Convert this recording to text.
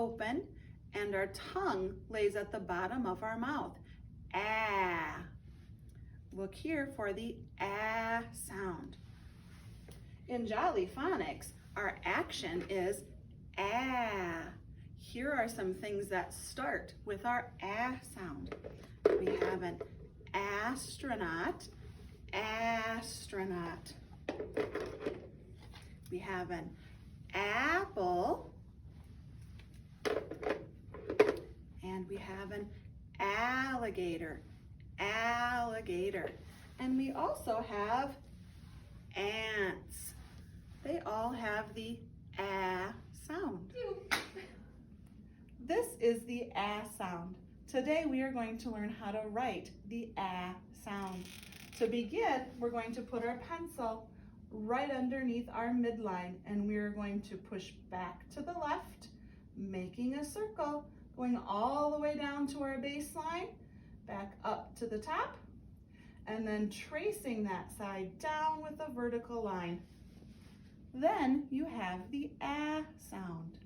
open and our tongue lays at the bottom of our mouth. Ah. Look here for the ah sound. In Jolly Phonics, our action is ah. Here are some things that start with our ah sound. We have an astronaut, astronaut. We have an apple, and we have an alligator, alligator. And we also have ants. They all have the ah sound. This is the ah sound. Today we are going to learn how to write the ah sound. To begin, we're going to put our pencil right underneath our midline, and we are going to push back to the left, making a circle, going all the way down to our baseline, back up to the top, and then tracing that side down with a vertical line. Then you have the ah sound.